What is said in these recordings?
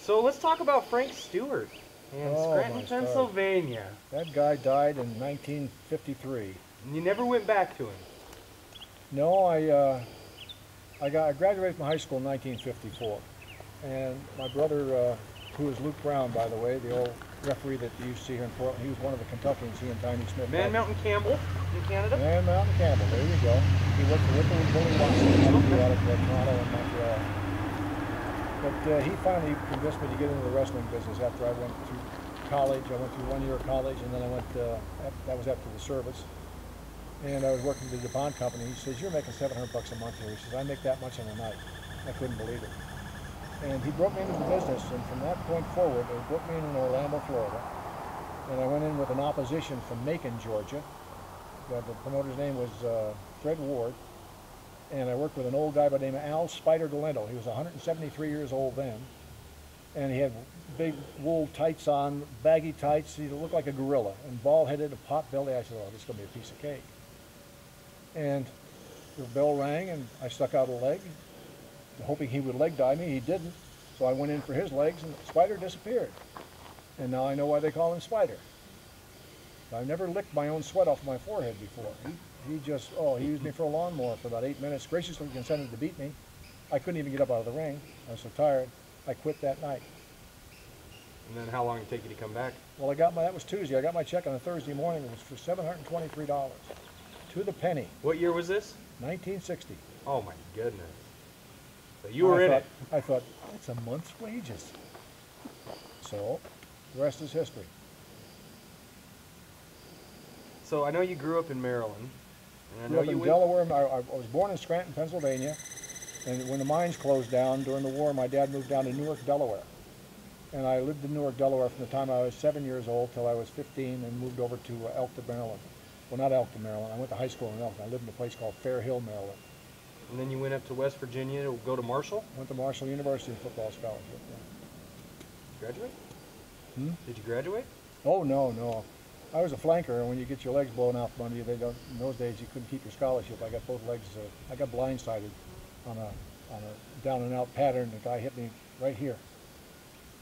So let's talk about Frank Stewart in Scranton, my stars. Pennsylvania. That guy died in 1953. And you never went back to him. No, I graduated from high school in 1954, and my brother, who is Luke Brown, by the way, the old referee that you see here in Portland, he was one of the Kentuckians, he and Tiny Smith. Man Mountain Campbell in Canada. Man Mountain Campbell, there you go. He worked for Whitman Bully Watson out of Toronto and Montreal. But he finally convinced me to get into the wrestling business after I went to college. I went through 1 year of college, and then I went, that was after the service. And I was working for the DuPont company. He says, "You're making $700 a month here." He says, "I make that much in a night." I couldn't believe it. And he brought me into the business, and from that point forward, they brought me in Orlando, Florida. And I went in with an opposition from Macon, Georgia. The promoter's name was Fred Ward. And I worked with an old guy by the name of Al Spider Delendo. He was 173 years old then. And he had big wool tights on, baggy tights. He looked like a gorilla, and bald-headed, a pot belly. I said, "Oh, this is going to be a piece of cake." And the bell rang, and I stuck out a leg, hoping he would leg die me. He didn't. So I went in for his legs, and Spider disappeared. And now I know why they call him Spider. I've never licked my own sweat off my forehead before. He just, he used me for a lawnmower for about 8 minutes, graciously consented to beat me. I couldn't even get up out of the ring. I was so tired. I quit that night. And then how long did it take you to come back? Well, that was Tuesday. I got my check on a Thursday morning. It was for $723 to the penny. What year was this? 1960. Oh my goodness. So you were in it. I thought, that's a month's wages. So, the rest is history. So I know you grew up in Maryland. And I Grew know up you in Delaware. I was born in Scranton, Pennsylvania. And when the mines closed down during the war, my dad moved down to Newark, Delaware. And I lived in Newark, Delaware from the time I was 7 years old till I was 15 and moved over to Elkton, Maryland. Well, not Elkton, Maryland. I went to high school in Elkton. I lived in a place called Fair Hill, Maryland. And then you went up to West Virginia to go to Marshall? Went to Marshall University football scholarship. Yeah. Graduate? Did you graduate? Oh, no. I was a flanker, and when you get your legs blown out from under you, in those days you couldn't keep your scholarship. I got both legs, I got blindsided on a down and out pattern. The guy hit me right here.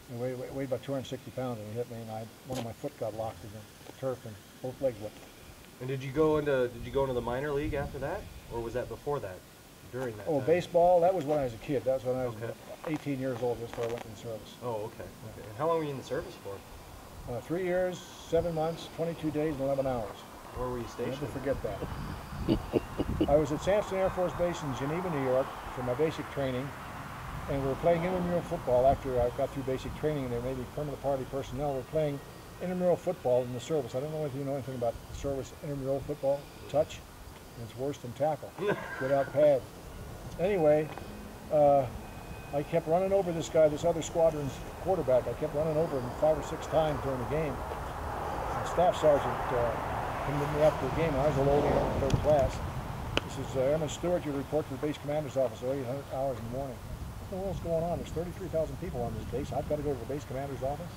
He weighed about 260 pounds, and he hit me, and one of my foot got locked in the turf, and both legs went. And did you go into the minor league after that, or was that before that? During that? Oh, time? Baseball. That was when I was a kid. That was when I was 18 years old. That's where I went in the service. Oh, okay. And how long were you in the service for? 3 years, 7 months, 22 days, and 11 hours. Where were you stationed? Never forget that. I was at Sampson Air Force Base in Geneva, New York, for my basic training, and we were playing intramural football after I got through basic training, and they made me permanent party personnel. We were playing intramural football in the service. I don't know if you know anything about the service intramural football. Touch, and it's worse than tackle without pads. Anyway, I kept running over this guy, this other squadron's quarterback. I kept running over him 5 or 6 times during the game. The staff sergeant came to me after the game. I was a loading in third class. He says, "Airman Stewart, you report to the base commander's office at 800 hours in the morning." What the hell's going on? There's 33,000 people on this base. I've got to go to the base commander's office.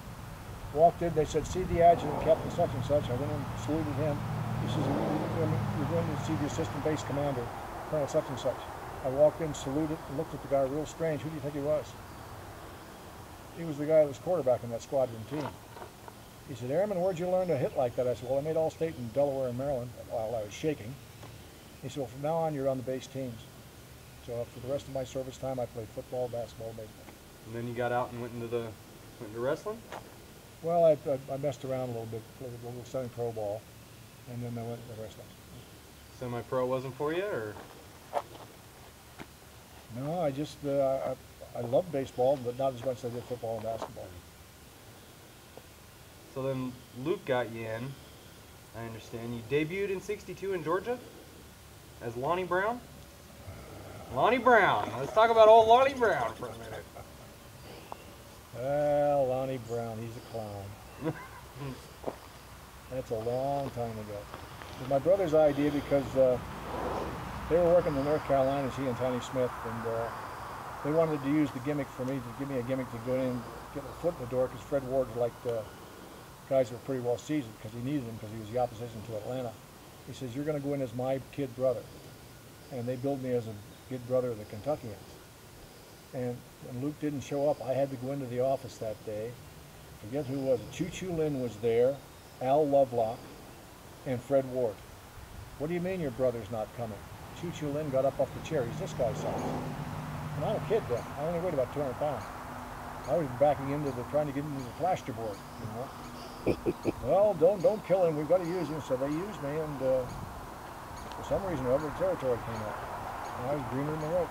Walked in. They said, "See the adjutant, Captain such and such." I went in, saluted him. He says, "You're going to see the assistant base commander, Colonel such and such." I walked in, saluted, and looked at the guy real strange. Who do you think he was? He was the guy that was quarterbacking that squadron team. He said, "Airman, where'd you learn to hit like that?" I said, "Well, I made All-State in Delaware and Maryland while I was shaking." He said, "Well, from now on, you're on the base teams." So for the rest of my service time, I played football, basketball, baseball. And then you got out and went into wrestling? Well, I messed around a little bit, played a little semi-pro ball, and then I went to wrestling. Semi-pro wasn't for you, or? No, I just, I loved baseball, but not as much as I did football and basketball. So then Luke got you in, I understand. You debuted in '62 in Georgia as Lonnie Brown? Lonnie Brown. Let's talk about old Lonnie Brown for a minute. Well, Lonnie Brown, he's a clown. That's a long time ago. It was my brother's idea because they were working in North Carolina, he and Tiny Smith, and they wanted to use the gimmick for me, to give me a gimmick to go in and get a foot in the door, because Fred Ward liked guys that were pretty well seasoned, because he needed them, because he was the opposition to Atlanta. He says, "You're going to go in as my kid brother." And they billed me as a kid brother of the Kentuckians. and when Luke didn't show up, I had to go into the office that day. Forget who was it. Choo Choo Lynn was there, Al Lovelock, and Fred Ward. What do you mean your brother's not coming? Choo Choo Lynn got up off the chair. He's this guy's size. And I'm a kid then. I only weighed about 200 pounds. I was backing into trying to get into the plasterboard, you know. Well, don't kill him. We've got to use him. So they used me, and for some reason or other, the territory came up. And I was greener than the rope.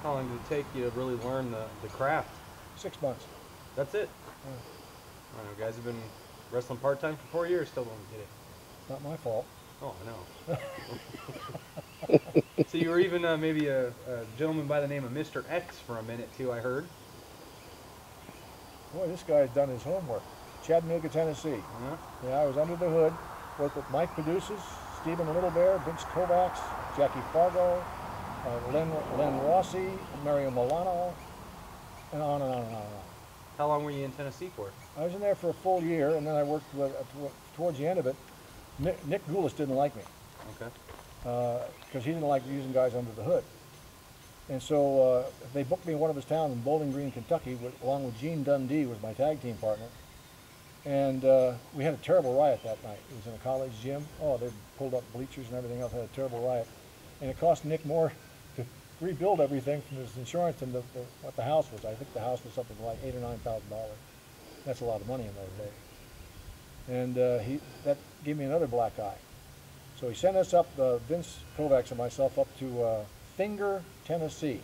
How long did it take you to really learn the craft? 6 months. That's it? Yeah. I know, guys have been wrestling part-time for 4 years, still don't get it. Not my fault. Oh, I know. So you were even maybe a gentleman by the name of Mr. X for a minute, too, I heard. Boy, this guy's done his homework. Chattanooga, Tennessee. Yeah. Yeah, I was under the hood, worked with Mike Produces, Stephen Little Bear, Vince Kovacs, Jackie Fargo, Len Rossi, Mario Milano, and on and on and on and on. How long were you in Tennessee for? I was in there for a full year, and then I worked with, towards the end of it. Nick Goulis didn't like me. Okay. Because he didn't like using guys under the hood. And so they booked me in one of his towns in Bowling Green, Kentucky, along with Gene Dundee, was my tag team partner. And we had a terrible riot that night. It was in a college gym. Oh, they pulled up bleachers and everything else, had a terrible riot. And it cost Nick more to rebuild everything from his insurance than what the house was. I think the house was something like $8,000 or $9,000. That's a lot of money in those days. And that gave me another black eye. So he sent us up, Vince Kovacs and myself, up to Finger, Tennessee.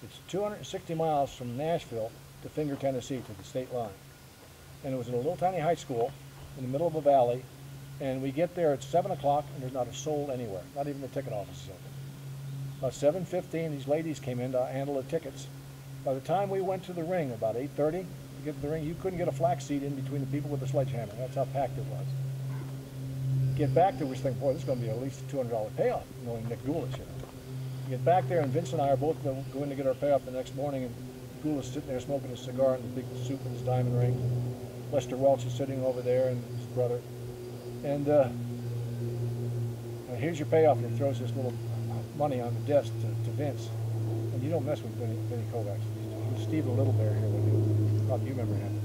It's 260 miles from Nashville to Finger, Tennessee, to the state line. And it was in a little tiny high school in the middle of a valley. And we get there at 7 o'clock, and there's not a soul anywhere. Not even the ticket office is open. About 7:15, these ladies came in to handle the tickets. By the time we went to the ring, about 8:30, to get to the ring, you couldn't get a flax seat in between the people with the sledgehammer. That's how packed it was. Get back there, we think, boy, this is going to be at least a $200 payoff, knowing Nick Goulis, you know. Get back there, and Vince and I are both going to get our payoff the next morning, and Goulis sitting there smoking his cigar in the big suit with his diamond ring. Lester Welch is sitting over there, and his brother. And here's your payoff, and he throws this little money on the desk to Vince. And you don't mess with Vinny Kovacs. He was Stephen Little Bear here with you. Probably you remember him.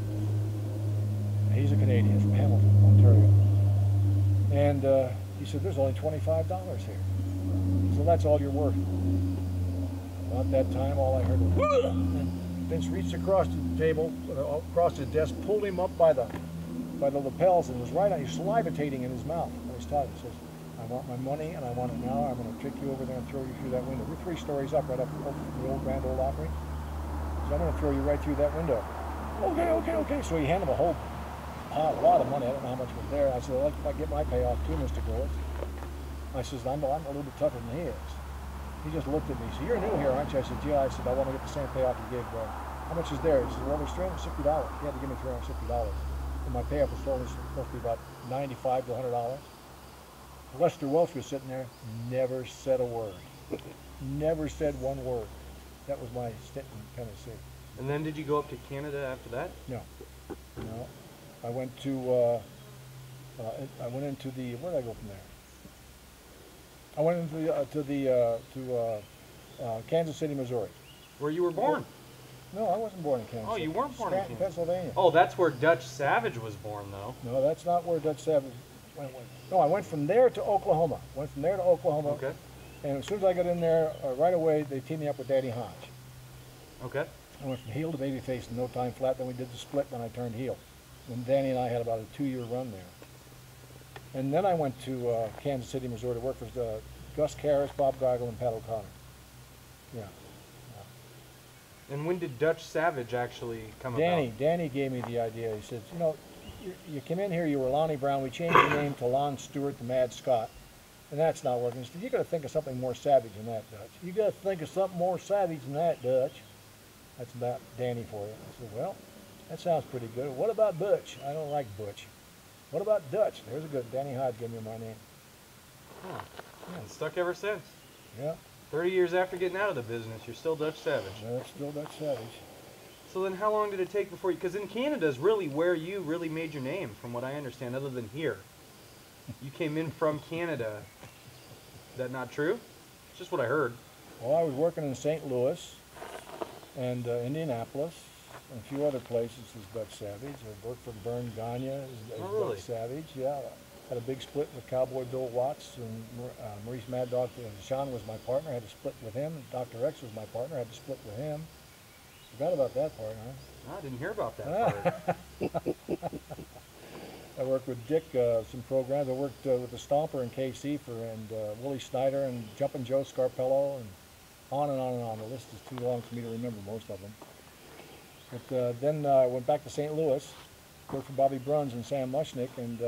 And he's a Canadian from Hamilton, Ontario. And he said, there's only $25 here. So that's all you're worth. About that time, all I heard was, whoo! And Vince reached across the table, across his desk, pulled him up by the lapels, and was right on, he was salivating in his mouth. I was talking, he says, I want my money, and I want it now. I'm going to take you over there and throw you through that window. We're 3 stories up, right up the old Grand Ole Opry. So I'm going to throw you right through that window. Okay. So he handed him a lot of money. I don't know how much was there. I said, well, if I get my payoff too, Mr. Goulis. I said, I'm a little bit tougher than he is. He just looked at me. He said, you're new here, aren't you? I said, yeah. I said, I want to get the same payoff you gave. How much is there? He said, well, there's $360. He had to give me $360. And my payoff was supposed to be about $95 to $100. Lester Welch was sitting there, never said a word. Never said one word. That was my stint in Tennessee. And then did you go up to Canada after that? No. I went to, I went into the, where did I go from there? I went into Kansas City, Missouri. Where you were born? No, I wasn't born in Kansas City. Oh, you weren't born in Kansas, Pennsylvania. Oh, that's where Dutch Savage was born, though. No, that's not where Dutch Savage went. No, I went from there to Oklahoma. Okay. And as soon as I got in there, right away, they teamed me up with Daddy Hodge. Okay. I went from heel to babyface in no time flat. Then we did the split, then I turned heel. And Danny and I had about a 2-year run there. And then I went to Kansas City, Missouri to work for Gus Karras, Bob Geigel, and Pat O'Connor. Yeah. And when did Dutch Savage actually come about? Danny gave me the idea. He said, you know, you came in here, you were Lonnie Brown. We changed your name to Lon Stewart, the Mad Scott. And that's not working. He said, you got to think of something more savage than that, Dutch. You got to think of something more savage than that, Dutch. That's about Danny for you. I said, well, that sounds pretty good. What about Butch? I don't like Butch. What about Dutch? There's a good, Danny Hodge gave me my name. Huh. Yeah, it's stuck ever since. Yeah. 30 years after getting out of the business, you're still Dutch Savage. Yeah, still Dutch Savage. So then how long did it take before you, because in Canada is really where you really made your name, from what I understand, other than here. You came in from Canada. Is that not true? It's just what I heard. Well, I was working in St. Louis and Indianapolis and a few other places as Dutch Savage. I worked for Vern Gagne as really? Dutch Savage, yeah. Had a big split with Cowboy Bill Watts and Maurice Mad Dog. Sean was my partner, had to split with him. Dr. X was my partner, had to split with him. Forgot about that part, huh? I didn't hear about that part. I worked with Dick some programs. I worked with the Stomper and KC and Willie Snyder and Jumpin' Joe Scarpello and on and on and on. The list is too long for me to remember most of them. But then I went back to St. Louis, worked for Bobby Bruns and Sam Mushnick, and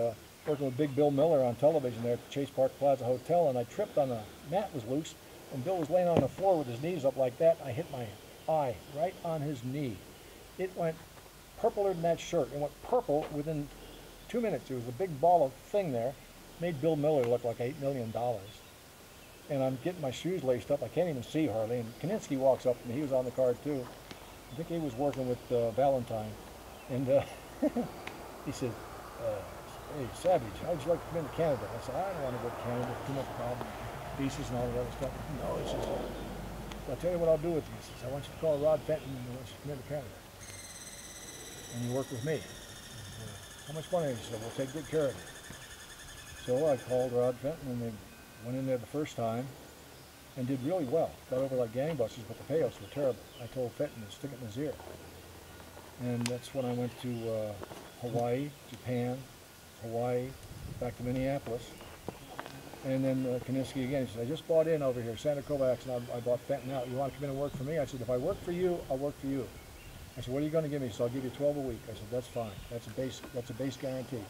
working with Big Bill Miller on television there at the Chase Park Plaza Hotel, and I tripped on the mat was loose, and Bill was laying on the floor with his knees up like that. I hit my eye right on his knee. It went purpler than that shirt. It went purple within 2 minutes. It was a big ball of thing there. Made Bill Miller look like $8 million. And I'm getting my shoes laced up. I can't even see hardly. And Kaninsky walks up to me. He was on the card too. I think he was working with Valentine. And he said, hey, Savage, how'd you like to come into Canada? I said, I don't want to go to Canada. There's too much problem. Visas and all that other stuff. No, he says, I'll tell you what I'll do with you. He says, I want you to call Rod Fenton and I want you to come into Canada. And you work with me. How much money? He said, we'll take good care of you. So I called Rod Fenton and they went in there the first time and did really well. Got over like gangbusters, but the payouts were terrible. I told Fenton to stick it in his ear. And that's when I went to Hawaii, Japan, Hawaii, back to Minneapolis. And then Kaninsky again, he said, I just bought in over here, Santa Kovacs, and I bought Fenton out. You want to come in and work for me? I said, if I work for you, I'll work for you. I said, what are you going to give me? He said, I'll give you 12 a week. I said, that's fine. That's a base guarantee.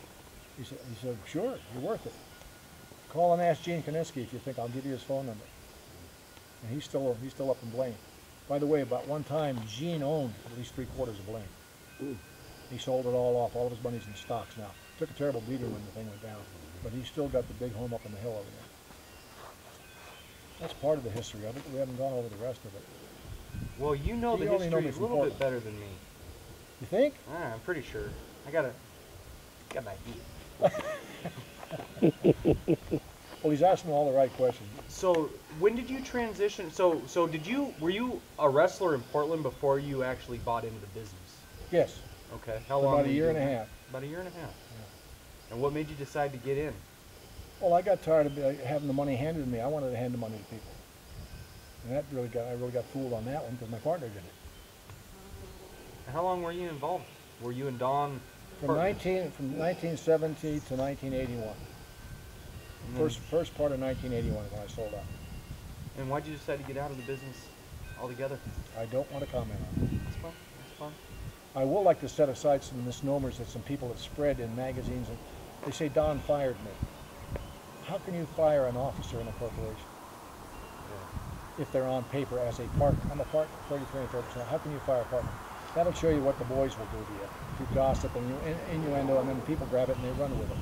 He said, sure, you're worth it. Call and ask Gene Kaninsky if you think I'll give you his phone number. And he's still up in Blaine. By the way, about one time, Gene owned at least 3/4 of Blaine. Ooh. He sold it all off. All of his money's in stocks now. Took a terrible beating when the thing went down. But he's still got the big home up on the hill over there. That's part of the history of it. We haven't gone over the rest of it. Well, you know the history a little bit better than me. You think? I'm pretty sure. I got an idea. Well, he's asking all the right questions. So, when did you transition? So were you a wrestler in Portland before you actually bought into the business? Yes. Okay. How long? About a year and a half. About a year and a half. Yeah. And what made you decide to get in? Well, I got tired of having the money handed to me. I wanted to hand the money to people. And I really got fooled on that one because my partner did it. How long were you involved? Were you and Don? From 1970 to 1981. First part of 1981 when I sold out. And why'd you decide to get out of the business altogether? I don't want to comment on it. That's fine. That's fine. I will like to set aside some misnomers that some people have spread in magazines. And they say Don fired me. How can you fire an officer in a corporation? If they're on paper as a partner. I'm a partner, 33 and 30%. How can you fire a partner? That'll show you what the boys will do to you. If you gossip and you innuendo, and then people grab it and they run with it.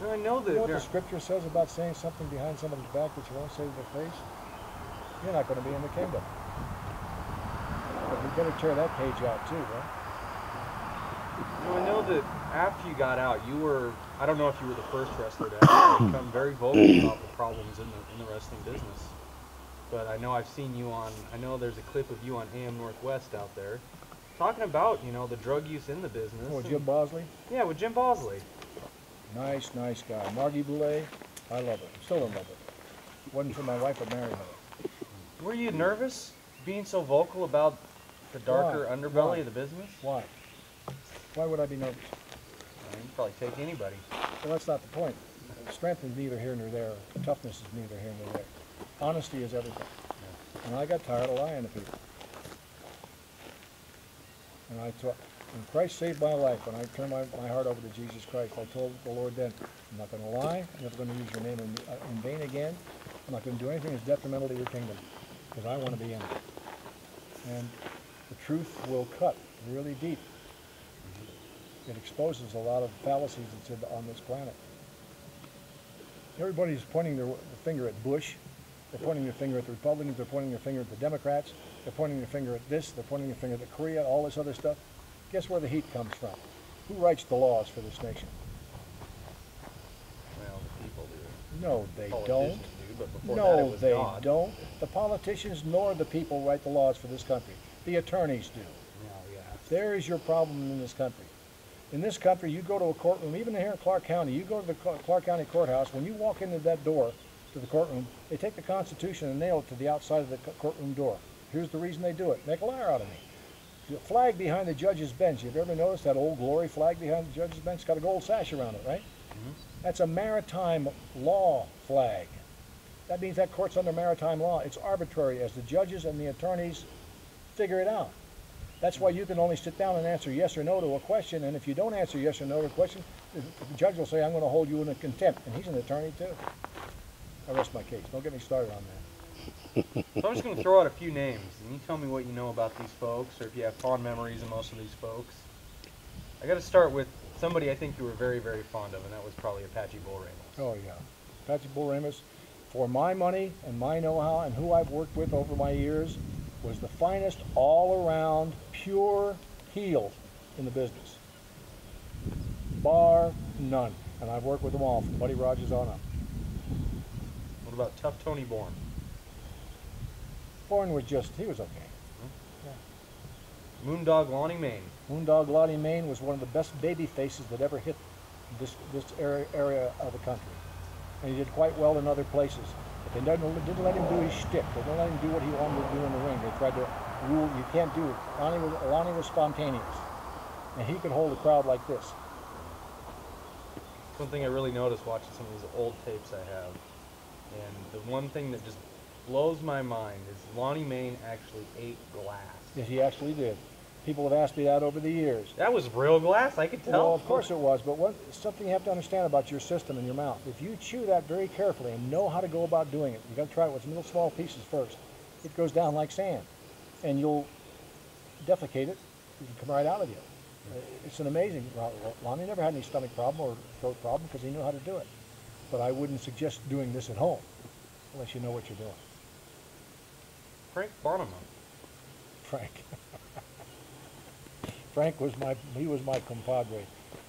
No, I know that. You know what the scripture says about saying something behind somebody's back that you won't say to their face? You're not going to be in the kingdom. But we better tear that page out too, right? No, I know that after you got out, you were, I don't know if you were the first wrestler to actually become very vocal about the problems in the wrestling business. But I know I've seen you on, I know there's a clip of you on AM Northwest out there talking about, the drug use in the business. Oh, Jim Bosley? Yeah, with Jim Bosley. Nice guy. Margie Boulay, I love her. I'm still in love with her. Wasn't for my wife, I'd marry her. Were you nervous being so vocal about the darker underbelly of the business? Why? Why would I be nervous? You can probably take anybody. Well, that's not the point. Strength is neither here nor there. Toughness is neither here nor there. Honesty is everything. Yeah. And I got tired of lying to people. And when Christ saved my life, when I turned my heart over to Jesus Christ, I told the Lord then, I'm not going to lie, I'm never going to use your name in vain again, I'm not going to do anything that's detrimental to your kingdom, because I want to be in it. And the truth will cut really deep. It exposes a lot of fallacies that's on this planet. Everybody's pointing their finger at Bush, they're pointing their finger at the Republicans, they're pointing their finger at the Democrats, they're pointing their finger at this, they're pointing their finger at Korea, all this other stuff. Guess where the heat comes from? Who writes the laws for this nation? Well, the people do. No, they don't. Politicians do. but before that it No, was they God. don't. The politicians nor the people write the laws for this country. The attorneys do. Yeah. There is your problem in this country. In this country, you go to a courtroom, even here in Clark County, you go to the Clark County Courthouse, when you walk into that door to the courtroom, they take the Constitution and nail it to the outside of the courtroom door. Here's the reason they do it. Make a liar out of me. The flag behind the judge's bench, you've ever noticed that old glory flag behind the judge's bench? It's got a gold sash around it, right? Mm-hmm. That's a maritime law flag. That means that court's under maritime law. It's arbitrary as the judges and the attorneys figure it out. That's why you can only sit down and answer yes or no to a question, and if you don't answer yes or no to a question, the judge will say, I'm going to hold you in contempt, and he's an attorney too. I rest my case. Don't get me started on that. So I'm just going to throw out a few names, and you tell me what you know about these folks, or if you have fond memories of most of these folks. I got to start with somebody I think you were very, very fond of, and that was probably Apache Bull Ramos. Oh yeah, Apache Bull Ramos, for my money and my know-how and who I've worked with over my years, was the finest all-around pure heel in the business, bar none. And I've worked with them all, from Buddy Rogers on up. What about Tough Tony Bourne? Bourne was just, he was okay. Moondog Lonnie Main. Moondog Lottie Main was one of the best baby faces that ever hit this area of the country. And he did quite well in other places. But they didn't let him do his shtick. They didn't let him do what he wanted to do in the ring. They tried to rule, you can't do it. Lonnie was spontaneous. And he could hold a crowd like this. One thing I really noticed watching some of these old tapes I have, and the one thing that just blows my mind is Lonnie Main actually ate glass. Yes, he actually did. People have asked me that over the years. That was real glass, I could tell. Well, of course it was, but something you have to understand about your system and your mouth. If you chew that very carefully and know how to go about doing it, you got to try it with some little small pieces first. It goes down like sand, and you'll defecate it. It can come right out of you. It's an amazing. Lonnie never had any stomach problem or throat problem because he knew how to do it. But I wouldn't suggest doing this at home unless you know what you're doing. Frank Bonham. Frank. Frank was my compadre.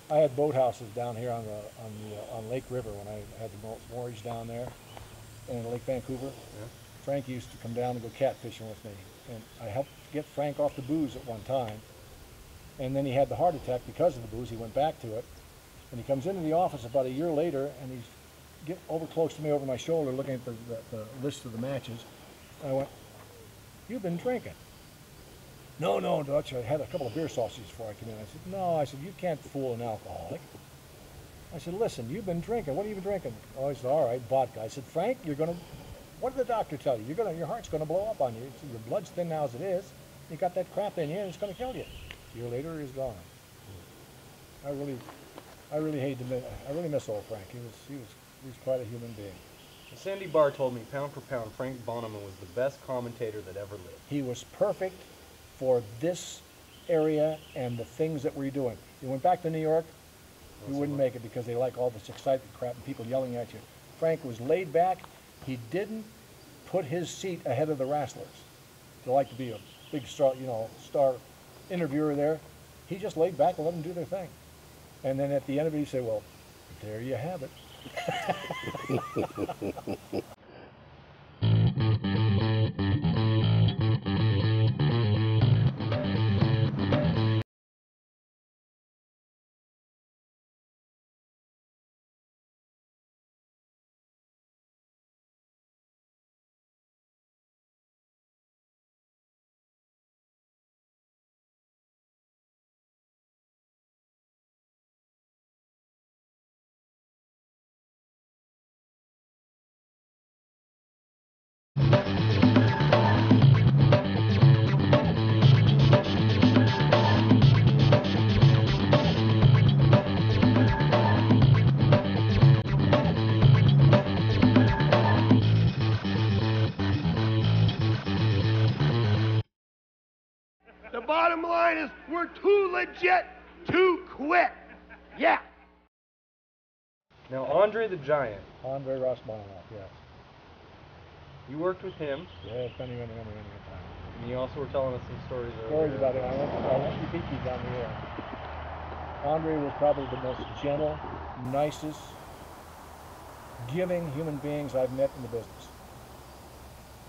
I had boathouses down here on Lake River when I had the mortgage down there in Lake Vancouver. Yeah. Frank used to come down and go catfishing with me, and I helped get Frank off the booze at one time. And then he had the heart attack because of the booze. He went back to it, and he comes into the office about a year later, and he's get over close to me over my shoulder, looking at the list of the matches. And I went, "You've been drinking." No, Dutch, I had a couple of beer sausages before I came in. I said, no, I said, you can't fool an alcoholic. I said, listen, you've been drinking. What have you been drinking? Oh, he said, all right, vodka. I said, Frank, what did the doctor tell you? Your heart's going to blow up on you. Said, your blood's thin now as it is. You got that crap in you, and it's going to kill you. A year later, he's gone. I really miss old Frank. He was quite a human being. Sandy Barr told me, pound for pound, Frank Bonham was the best commentator that ever lived. He was perfect for this area and the things that we're doing. You went back to New York, you wouldn't make it because they like all this excitement crap and people yelling at you. Frank was laid back. He didn't put his seat ahead of the wrestlers. They like to be a big star, star interviewer there. He just laid back and let them do their thing. And then at the end of it, he'd say, well, there you have it. The bottom line is we're too legit to quit. Yeah. Now, Andre the Giant. Andre Rosmanoff, yes. You worked with him. Yeah, many times. And you also were telling us some stories Stories about it. I won't repeat these on the air. Andre was probably the most gentle, nicest, giving human beings I've met in the business.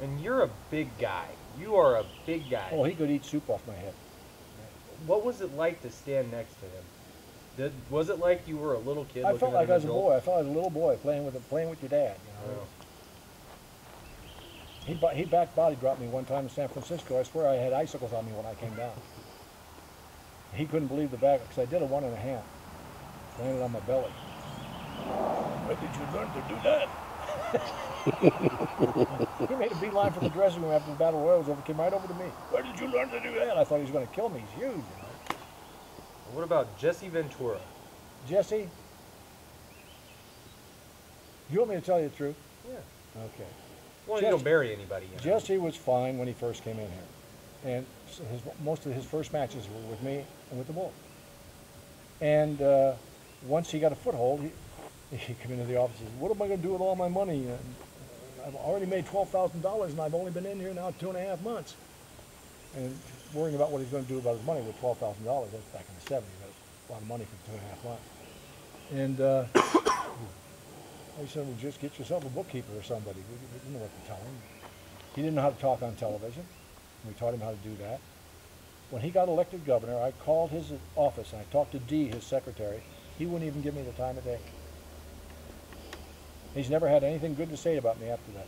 And you're a big guy. You are a big guy. Oh, he could eat soup off my head. What was it like to stand next to him? Was it like you were a little kid? I looking felt at like an I was a adult? boy. I felt like a little boy playing with your dad. You know? Oh. He back body dropped me one time in San Francisco. I swear I had icicles on me when I came down. He couldn't believe the back because I did a 1.5. Landed on my belly. Where did you learn to do that? He made a beeline from the dressing room after the battle royal was over. Came right over to me. Where did you learn to do that? I thought he was going to kill me. He's huge. You know? What about Jesse Ventura? Jesse, you want me to tell you the truth? Yeah. Okay. Well, you don't bury anybody. You know? Jesse was fine when he first came in here, and most of his first matches were with me and with the Bull. And once he got a foothold, he came into the office and said, "What am I going to do with all my money? I've already made $12,000, and I've only been in here now 2.5 months." And worrying about what he's going to do about his money with $12,000, that's back in the 70s. That's a lot of money for 2.5 months. And I said, "Well, just get yourself a bookkeeper or somebody." We didn't know what to tell him. He didn't know how to talk on television. We taught him how to do that. When he got elected governor, I called his office and I talked to Dee, his secretary. He wouldn't even give me the time of day. He's never had anything good to say about me after that.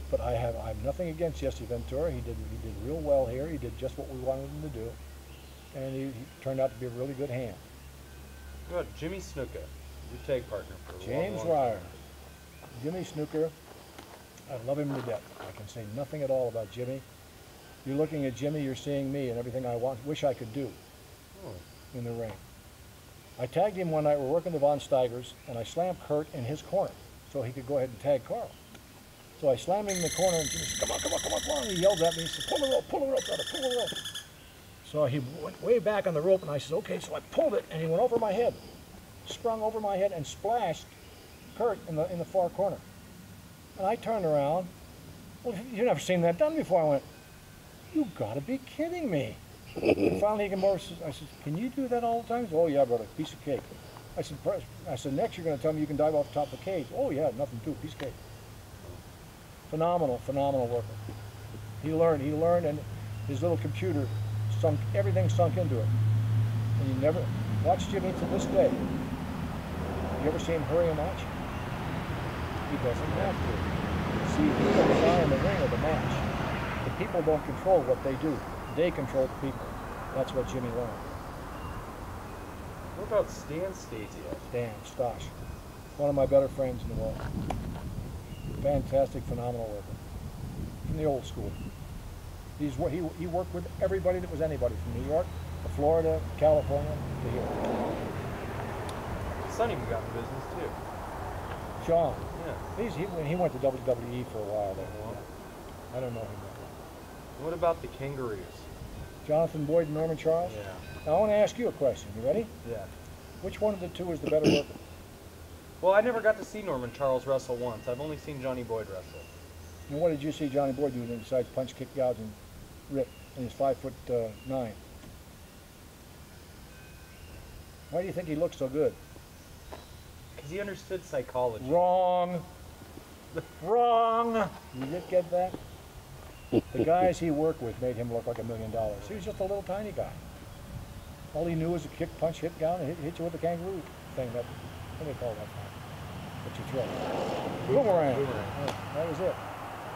But I have nothing against Jesse Ventura. He did real well here. He did just what we wanted him to do, and he turned out to be a really good hand. What about Jimmy Snuka, your tag partner for a James long Ryer, time? Jimmy Snooker. I love him to death. I can say nothing at all about Jimmy. You're looking at Jimmy, you're seeing me and everything I wish I could do in the ring. I tagged him one night. We're working the Von Steigers, and I slammed Kurt in his corner so he could go ahead and tag Carl. So I slammed him in the corner, and Jimmy said, "Come on, come on, come on, come on." He yelled at me. He said, pull the rope, brother, pull the rope." So he went way back on the rope, and I said, "Okay." So I pulled it, and he went over my head, sprung over my head, and splashed Kurt in the far corner. And I turned around. "Well, you've never seen that done before." I went, "You gotta be kidding me." And finally he came over. I said, "Can you do that all the time?" He said, "Oh yeah, brother, piece of cake." I said, "Next you're gonna tell me you can dive off the top of the cage." "Oh yeah, nothing to it, piece of cake." Phenomenal worker. He learned, and his little computer everything sunk into it. And you never watch Jimmy to this day. You ever see him hurry a match? He doesn't have to. See, he put his eye in the ring of the match. The people don't control what they do. They control the people. That's what Jimmy learned. What about Stan Stasiak? Dan Stosh, one of my better friends in the world. Fantastic, phenomenal worker. From the old school. He worked with everybody that was anybody, from New York to Florida, California to here. Sonny got in business too. Sean. Yeah. He went to WWE for a while there. I don't know him. What about the Kangaroos? Jonathan Boyd and Norman Charles? Yeah. Now I want to ask you a question. You ready? Yeah. Which one of the two is the better worker? Well, I never got to see Norman Charles wrestle once. I've only seen Johnny Boyd wrestle. And what did you see Johnny Boyd do besides punch, kick, gouge, and rip? And he's 5'9". Why do you think he looks so good? Because he understood psychology. Wrong. Wrong. You did get that? The guys he worked with made him look like $1 million. He was just a little tiny guy. All he knew was a kick, punch, hit down, and hit you with the kangaroo thing. What do they call that thing? What you throw? Boomerang. Yeah, that was it.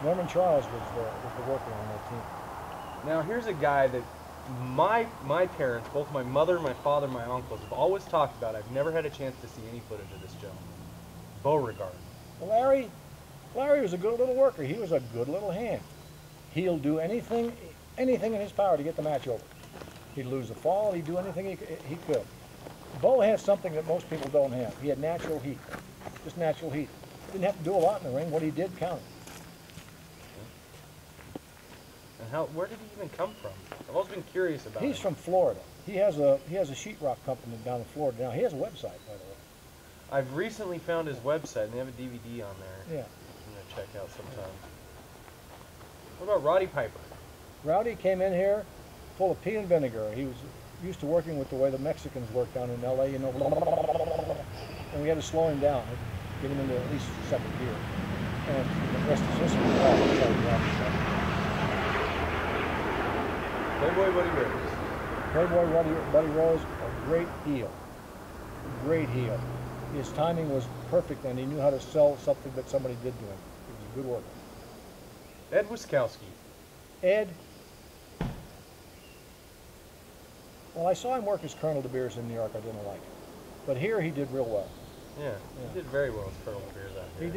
Norman Charles was the worker on that team. Now here's a guy that my parents, both my mother, my father, my uncles, have always talked about. I've never had a chance to see any footage of this gentleman. Beauregard. Well, Larry was a good little worker. He was a good little hand. He'll do anything in his power to get the match over. He'd lose the fall. He'd do anything he could. Bo has something that most people don't have. He had natural heat, just natural heat. Didn't have to do a lot in the ring. What he did counted. And where did he even come from? I've always been curious about him. He's from Florida. He has a sheetrock company down in Florida now. He has a website, by the way. I've recently found his website, and they have a DVD on there. Yeah. I'm going to check out sometime. What about Roddy Piper? Rowdy came in here full of pea and vinegar. He was used to working with the way the Mexicans work down in L.A., you know, and we had to slow him down. get him into at least second gear. And the rest is history. I'll tell you that. Playboy Buddy Rose. Playboy Buddy Rose, a great heel. Great heel. His timing was perfect, and he knew how to sell something that somebody did to him. He was a good worker. Ed Wiskowski. Ed, well, I saw him work as Colonel De Beers in New York. I didn't like it. But here he did real well. Yeah, he did very well as Colonel De Beers out here.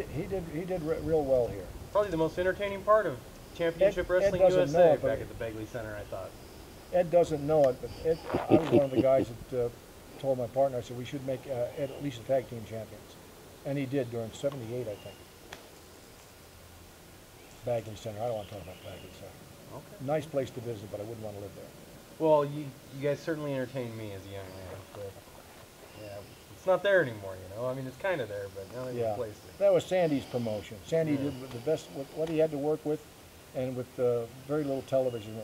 He did real well here. Probably the most entertaining part of Championship Wrestling doesn't know USA it, back at the Begley Center, I thought. Ed doesn't know it, but Ed, I was one of the guys that told my partner, I said, we should make Ed at least a tag team champions. And he did during '78, I think. Bagley Center. I don't want to talk about Bagley Center. Okay. Nice place to visit, but I wouldn't want to live there. Well, you guys certainly entertained me as a young man, but yeah, it's not there anymore, you know. I mean, it's kind of there, but now they've replaced it. That was Sandy's promotion. Sandy did the best with what he had to work with, and with very little television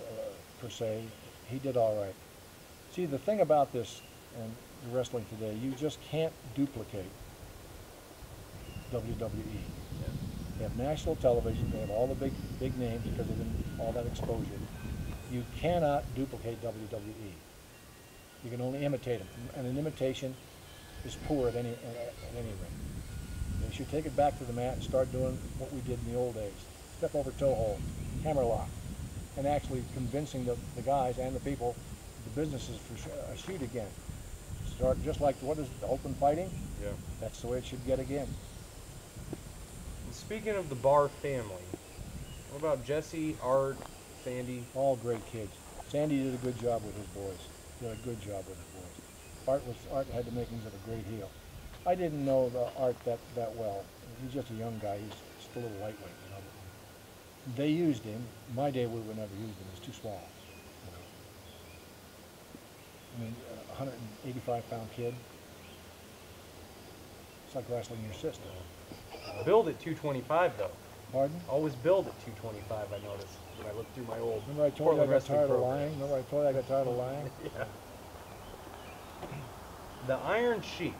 per se, he did all right. See, the thing about this and the wrestling today, you just can't duplicate WWE. Yeah. They have national television. They have all the big names because of all that exposure. You cannot duplicate WWE. You can only imitate them, and an imitation is poor at any rate. They should take it back to the mat and start doing what we did in the old days: step over toe hold, hammerlock, and actually convincing the guys and the people, the businesses for a shoot again. Start just like what is the open fighting? Yeah. That's the way it should get again. And speaking of the Barr family, what about Jesse, Art, Sandy? All great kids. Sandy did a good job with his boys. Did a good job with his boys. Art had the makings of a great heel. I didn't know the Art that well. He's just a young guy. He's just a little lightweight, you know. They used him. My day we would never use him. He's too small. You know. I mean, a 185-pound kid. It's like wrestling your sister. Build at 225 though. Pardon? Always build at 225. I noticed when I looked through my old. Remember I told you I Portland got wrestling tired of program. lying? Remember I told you I got tired of lying? Yeah. The Iron Sheik.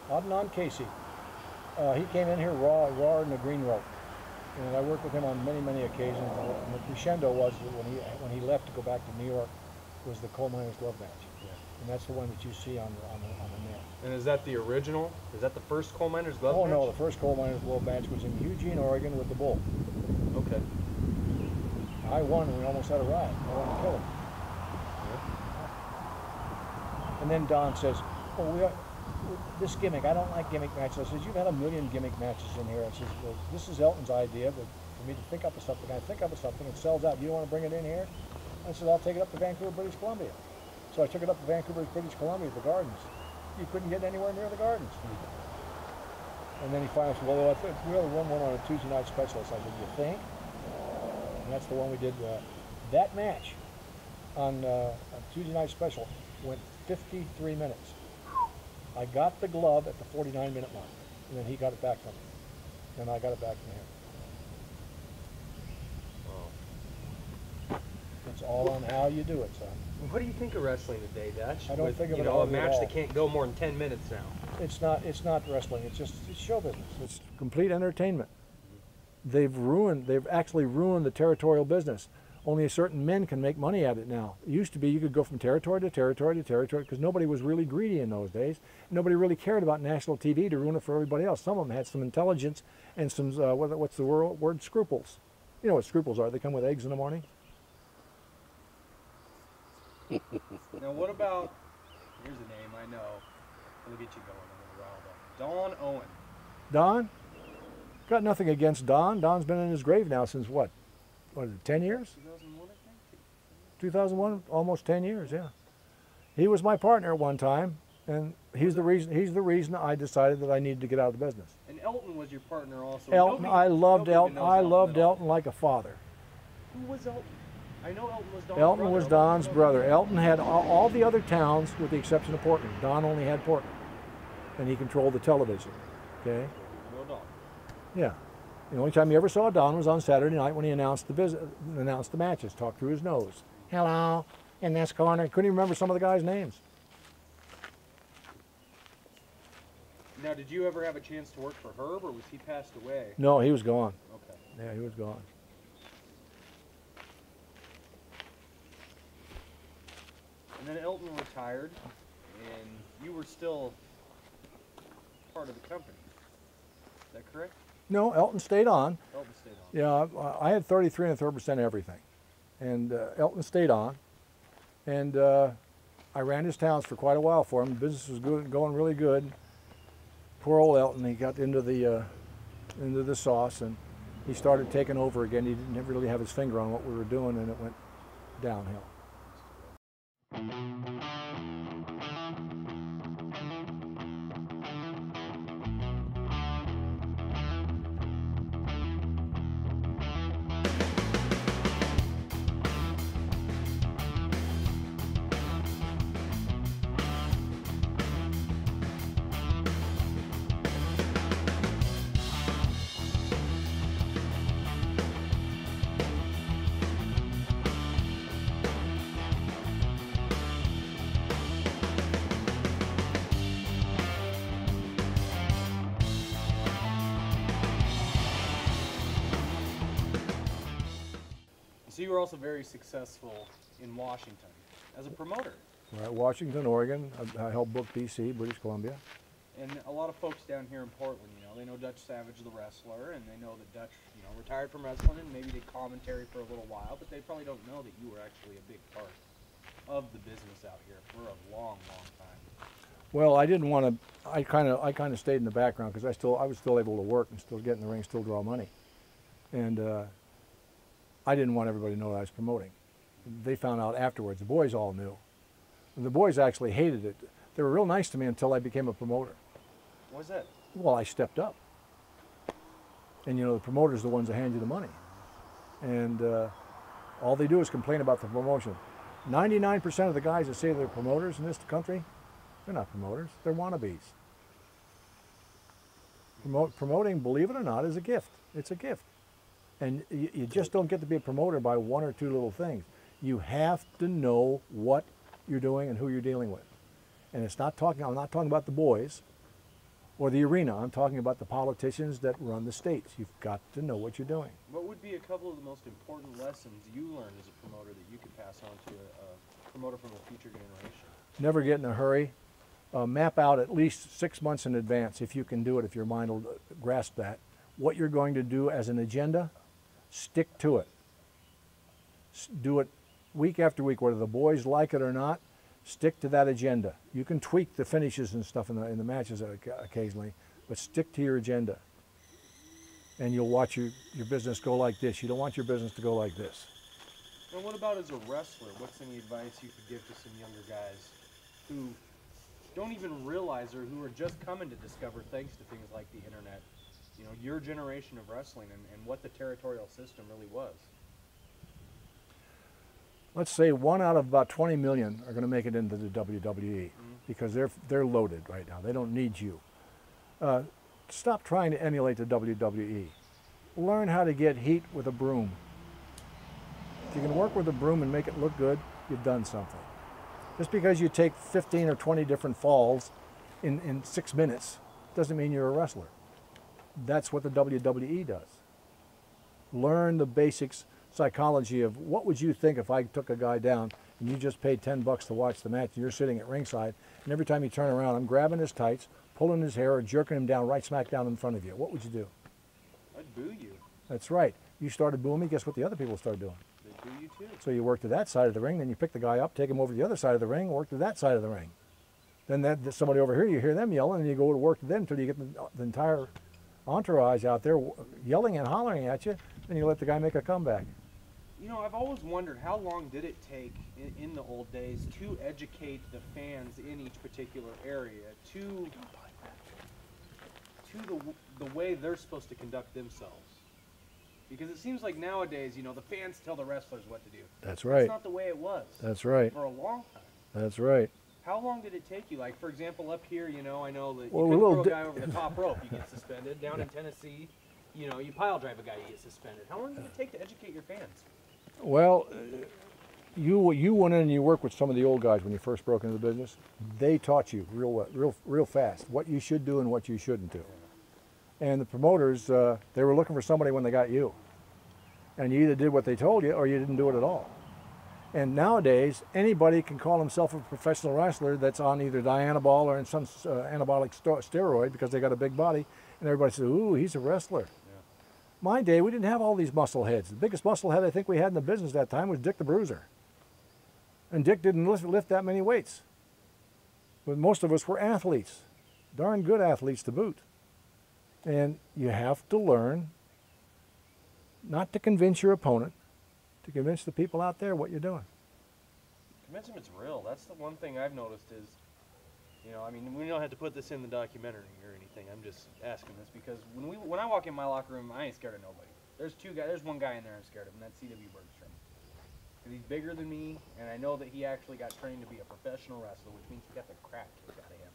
Adnan Casey. He came in here raw in the green rope. And I worked with him on many occasions. And the crescendo was that when he left to go back to New York was the Coal Miners Glove match. Yeah. And that's the one that you see on the net. And is that the original? Is that the first Coal Miners Glove Oh match? no, the first Coal Miners Glove match was in Eugene, Oregon with the Bull. Okay. I won and we almost had a riot. I wanted to kill him. Yeah. And then Don says, oh, this gimmick, I don't like gimmick matches. I says, you've had a million gimmick matches in here. I says, well, this is Elton's idea, but for me to think up of something. I think up of something, it sells out. You don't want to bring it in here? I said, I'll take it up to Vancouver, British Columbia. So I took it up to Vancouver, British Columbia at the Gardens. You couldn't get anywhere near the Gardens. And then he finally said, well, I think we only run one on a Tuesday night special. So I said, you think? And that's the one we did. That match on Tuesday night special went 53 minutes. I got the glove at the 49-minute mark, and then he got it back from me. And I got it back from him. Wow. It's all on how you do it, son. What do you think of wrestling today, Dutch? I don't With, think of you it know, a hardly at match all. that can't go more than 10 minutes now. It's not wrestling. It's show business. It's complete entertainment. They've actually ruined the territorial business. Only certain men can make money at it now. It used to be you could go from territory to territory to territory because nobody was really greedy in those days. Nobody really cared about national TV to ruin it for everybody else. Some of them had some intelligence and some, what's the word, scruples. You know what scruples are. They come with eggs in the morning. Now what about, here's a name I know. We'll get you going a little while though. Don Owen. Don? Got nothing against Don. Don's been in his grave now since what is it, 10 years? 2001, I think. 2001, almost 10 years, yeah. He was my partner at one time, and he's the reason I decided that I needed to get out of the business. And Elton was your partner also. Elton, I loved Elton. I loved Elton like a father. Who was Elton? I know Elton was Don's Elton brother. was Don's brother. Elton had all the other towns with the exception of Portland. Don only had Portland, and he controlled the television. Okay. No Don. Yeah. The only time you ever saw Don was on Saturday night when he announced the matches, talked through his nose. Hello, in this corner. Couldn't even remember some of the guys' names. Now, did you ever have a chance to work for Herb, or was he passed away? No, he was gone. Okay. Yeah, he was gone. And then Elton retired, and you were still part of the company. Is that correct? No, Elton stayed on. Elton stayed on. Yeah, I had 33 1/3% everything, and Elton stayed on, and I ran his towns for quite a while for him. The business was good, going really good. Poor old Elton, he got into the sauce, and he started taking over again. He didn't really have his finger on what we were doing, and it went downhill. So you were also very successful in Washington as a promoter. Right, Washington, Oregon. I helped book BC, British Columbia. And a lot of folks down here in Portland, they know Dutch Savage, the wrestler, and they know that Dutch, retired from wrestling and maybe did commentary for a little while, but they probably don't know that you were actually a big part of the business out here for a long, long time. Well, I didn't want to. I kind of stayed in the background because I was still able to work and still get in the ring, still draw money, and I didn't want everybody to know that I was promoting. They found out afterwards. The boys all knew. And the boys actually hated it. They were real nice to me until I became a promoter. What was that? Well, I stepped up. And the promoters are the ones that hand you the money. And all they do is complain about the promotion. 99% of the guys that say they're promoters in this country, they're not promoters. They're wannabes. Promoting, believe it or not, is a gift. It's a gift. And you just don't get to be a promoter by one or two little things. You have to know what you're doing and who you're dealing with. And I'm not talking about the boys or the arena. I'm talking about the politicians that run the states. You've got to know what you're doing. What would be a couple of the most important lessons you learned as a promoter that you could pass on to a promoter from a future generation? Never get in a hurry. Map out at least 6 months in advance, if you can do it, if your mind will grasp that, what you're going to do as an agenda. Stick to it. Do it week after week, whether the boys like it or not. Stick to that agenda. You can tweak the finishes and stuff in the matches occasionally, but stick to your agenda. And you'll watch your business go like this. You don't want your business to go like this. And what about as a wrestler? What's any advice you could give to some younger guys who don't even realize or who are just coming to discover thanks to things like the internet, your generation of wrestling and what the territorial system really was? Let's say 1 out of about 20 million are going to make it into the WWE because they're loaded right now. They don't need you. Stop trying to emulate the WWE. Learn how to get heat with a broom. If you can work with a broom and make it look good, you've done something. Just because you take 15 or 20 different falls in 6 minutes doesn't mean you're a wrestler. That's what the WWE does. Learn the basics psychology of what would you think if I took a guy down and you just paid $10 to watch the match and you're sitting at ringside and every time you turn around I'm grabbing his tights, pulling his hair or jerking him down right smack down in front of you. What would you do? I'd boo you. That's right. You started booing me, guess what the other people started doing? They'd boo you too. So you work to that side of the ring, then you pick the guy up, take him over to the other side of the ring, work to that side of the ring. Then somebody over here, you hear them yelling and you go to work to them until you get the entire entourage out there yelling and hollering at you, then you let the guy make a comeback. I've always wondered how long did it take in the old days to educate the fans in each particular area to the way they're supposed to conduct themselves. Because it seems like nowadays, the fans tell the wrestlers what to do. That's right. That's not the way it was. That's right. For a long time. That's right. How long did it take you? Like, for example, up here, I know that you Well, couldn't throw a guy over the top rope, you get suspended. Down in Tennessee, you pile drive a guy, you get suspended. How long did it take to educate your fans? Well, you went in and you worked with some of the old guys when you first broke into the business. They taught you real fast what you should do and what you shouldn't do. And the promoters, they were looking for somebody when they got you. And you either did what they told you or you didn't do it at all. And nowadays, anybody can call himself a professional wrestler that's on either Dianabol or in some anabolic steroid because they got a big body, and everybody says, ooh, he's a wrestler. Yeah. My day, we didn't have all these muscle heads. The biggest muscle head I think we had in the business that time was Dick the Bruiser. And Dick didn't lift that many weights. But most of us were athletes, darn good athletes to boot. And you have to learn not to convince your opponent, to convince the people out there what you're doing. Convince them it's real. That's the one thing I've noticed is, you know, I mean, we don't have to put this in the documentary or anything. I'm just asking this because when I walk in my locker room, I ain't scared of nobody. There's one guy in there I'm scared of, and that's C.W. Bergstrom. Because he's bigger than me, and I know that he actually got trained to be a professional wrestler, which means he got the crap kicked out of him.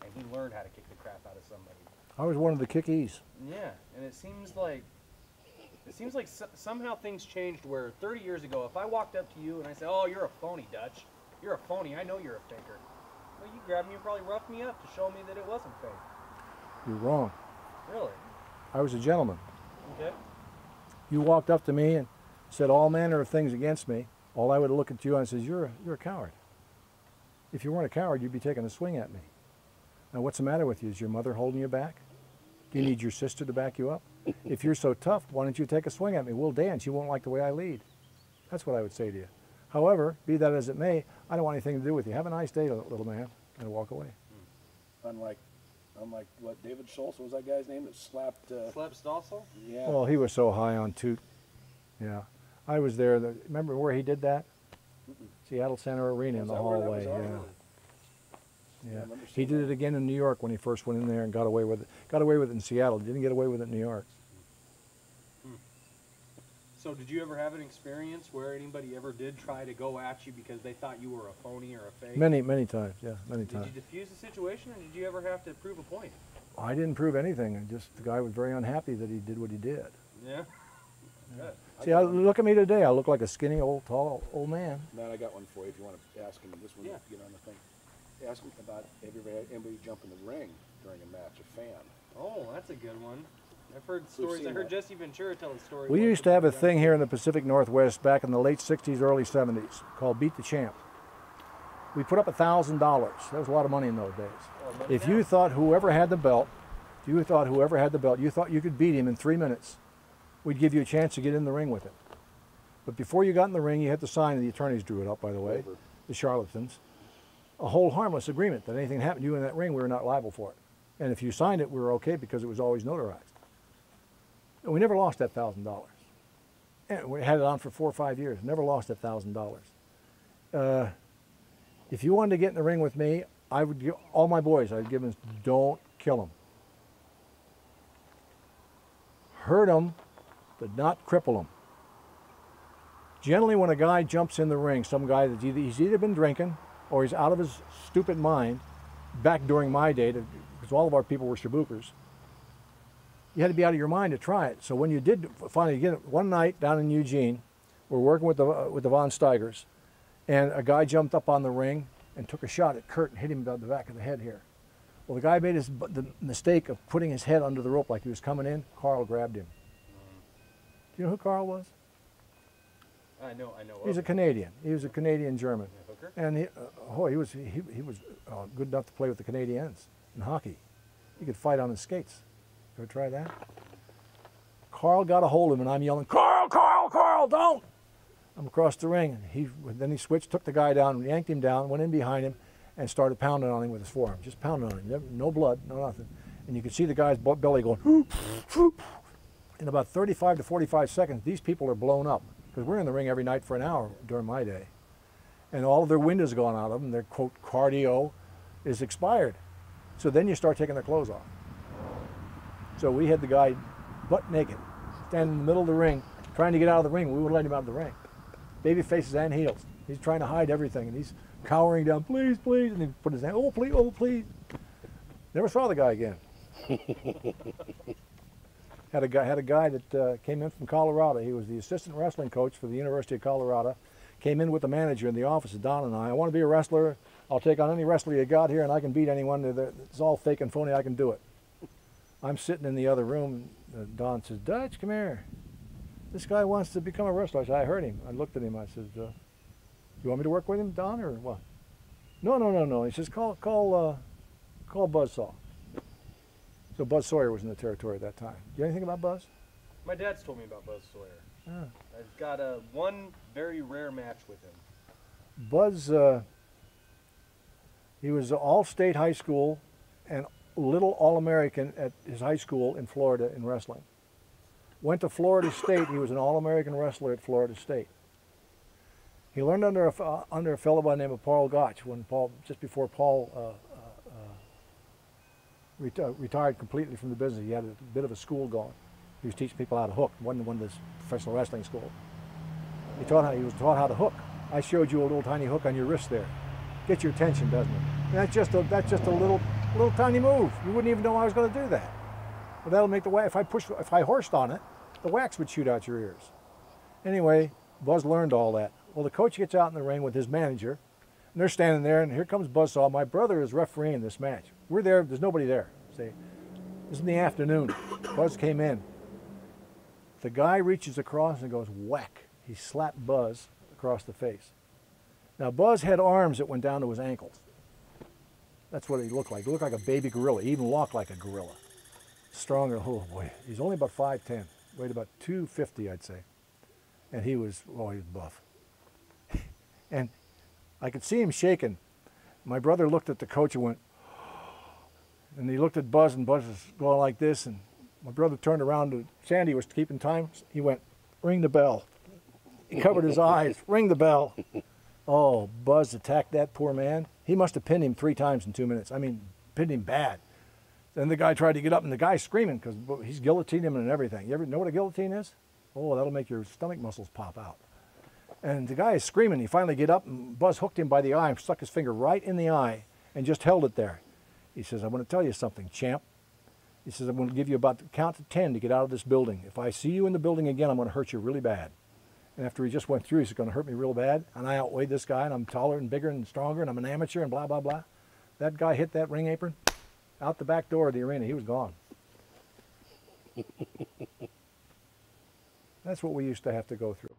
And he learned how to kick the crap out of somebody. I was one of the kickies. Yeah, and it seems like somehow things changed where 30 years ago, if I walked up to you and I said, oh, you're a phony, Dutch. You're a phony. I know you're a faker. Well, you grabbed me and probably roughed me up to show me that it wasn't fake. You're wrong. Really? I was a gentleman. Okay. You walked up to me and said all manner of things against me. All I would look at you and says, you're a coward. If you weren't a coward, you'd be taking a swing at me. Now, what's the matter with you? Is your mother holding you back? Do you need your sister to back you up? If you're so tough, why don't you take a swing at me? We'll dance. You won't like the way I lead. That's what I would say to you. However, be that as it may, I don't want anything to do with you. Have a nice day, little man, and walk away. Unlike what, David Schultz, what was that guy's name that slapped... Slapped Stossel? Yeah. Well, he was so high on toot. Yeah. I was there. Remember where he did that? Seattle Center Arena in the hallway. Yeah. Yeah, he did it again in New York when he first went in there and got away with it. Got away with it in Seattle. Didn't get away with it in New York. So did you ever have an experience where anybody ever did try to go at you because they thought you were a phony or a fake? Many times, yeah, many times. Did you defuse the situation, or did you ever have to prove a point? I didn't prove anything. The guy was very unhappy that he did what he did. Yeah. Good. See, look at me today. I look like a skinny, tall old man. Man, I got one for you if you want to ask him this one. Yeah. Get on the thing. Ask him about, have you ever had anybody jump in the ring during a match, a fan? Oh, that's a good one. I've heard stories. I heard Jesse Ventura tell a story. We used to have a thing here in the Pacific Northwest back in the late 60s, early 70s called Beat the Champ. We put up $1,000. That was a lot of money in those days. If you thought whoever had the belt, you thought you could beat him in 3 minutes, we'd give you a chance to get in the ring with him. But before you got in the ring, you had to sign, and the attorneys drew it up, by the way, the charlatans, a whole harmless agreement that anything happened to you in that ring, we were not liable for it. And if you signed it, we were okay because it was always notarized. And we never lost that $1,000. And we had it on for 4 or 5 years, never lost that $1,000. If you wanted to get in the ring with me, I would give all my boys, I'd give them, don't kill them. Hurt them, but not cripple them. Generally, when a guy jumps in the ring, some guy that's he's either been drinking or he's out of his stupid mind, back during my day, because all of our people were shabookers, you had to be out of your mind to try it. So when you did finally get it, one night down in Eugene, we're working with the Von Steigers, and a guy jumped up on the ring and took a shot at Kurt and hit him about the back of the head here. Well, the guy made the mistake of putting his head under the rope like he was coming in. Carl grabbed him. Do you know who Carl was? I know. He's a Canadian. He was a Canadian German, hooker? and he was good enough to play with the Canadiens in hockey. He could fight on his skates. Ever try that? Carl got a hold of him, and I'm yelling, "Carl, Carl, Carl, don't!" I'm across the ring, and then he switched, took the guy down, yanked him down, went in behind him, and started pounding on him with his forearm, just pounding on him. No blood, no nothing. And you could see the guy's belly going, whoop, whoop. In about 35 to 45 seconds, these people are blown up, because we're in the ring every night for an hour during my day. And all of their wind has gone out of them. Their, quote, cardio is expired. So then you start taking their clothes off. So we had the guy butt naked, standing in the middle of the ring, trying to get out of the ring. We wouldn't let him out of the ring. Baby faces and heels. He's trying to hide everything, and he's cowering down, please, please, and he put his hand, oh, please, oh, please. Never saw the guy again. Had a guy that came in from Colorado. He was the assistant wrestling coach for the University of Colorado. came in with the manager in the office of Don and I want to be a wrestler. I'll take on any wrestler you got here and I can beat anyone. It's all fake and phony, I can do it. I'm sitting in the other room, and Don says, Dutch, come here. This guy wants to become a wrestler. I said, I heard him. I looked at him, I said, you want me to work with him, Don, or what? No. He says, call Buzzsaw. So Buzz Sawyer was in the territory at that time. You know anything about Buzz? My dad's told me about Buzz Sawyer. Yeah. I've got one very rare match with him. Buzz, he was all-state high school and little All-American at his high school in Florida in wrestling. Went to Florida State. He was an All-American wrestler at Florida State. He learned under a fellow by the name of Paul Gotch just before Paul retired completely from the business. He had a bit of a school going. He was teaching people how to hook. Wasn't one of this professional wrestling school. He was taught how to hook. I showed you a little tiny hook on your wrist there. Gets your attention, doesn't it? And that's just a little tiny move. You wouldn't even know I was going to do that. But that'll make the wax. If I horsed on it, the wax would shoot out your ears. Anyway, Buzz learned all that. Well, the coach gets out in the ring with his manager, and they're standing there, and here comes Buzzsaw. My brother is refereeing this match. We're there. There's nobody there. This is in the afternoon. Buzz came in. The guy reaches across and goes whack. He slapped Buzz across the face. Now, Buzz had arms that went down to his ankles. That's what he looked like. He looked like a baby gorilla. He even walked like a gorilla. Stronger. Oh boy, he's only about 5'10", weighed about 250, I'd say. And he was buff. And I could see him shaking. My brother looked at the coach and went, and he looked at Buzz, and Buzz was going like this, and my brother turned around to Sandy, was keeping time. He went, ring the bell. He covered his eyes, ring the bell. Oh, Buzz attacked that poor man. He must have pinned him 3 times in 2 minutes. I mean, pinned him bad. Then the guy tried to get up, and the guy's screaming because he's guillotined him and everything. You ever know what a guillotine is? Oh, that'll make your stomach muscles pop out. And the guy is screaming. He finally get up, and Buzz hooked him by the eye and stuck his finger right in the eye and just held it there. He says, I want to tell you something, champ. He says, I'm going to give you about the count to 10 to get out of this building. If I see you in the building again, I'm going to hurt you really bad. And after he just went through, he's going to hurt me real bad. And I outweighed this guy, and I'm taller and bigger and stronger, and I'm an amateur, and blah, blah, blah. That guy hit that ring apron out the back door of the arena. He was gone. That's what we used to have to go through.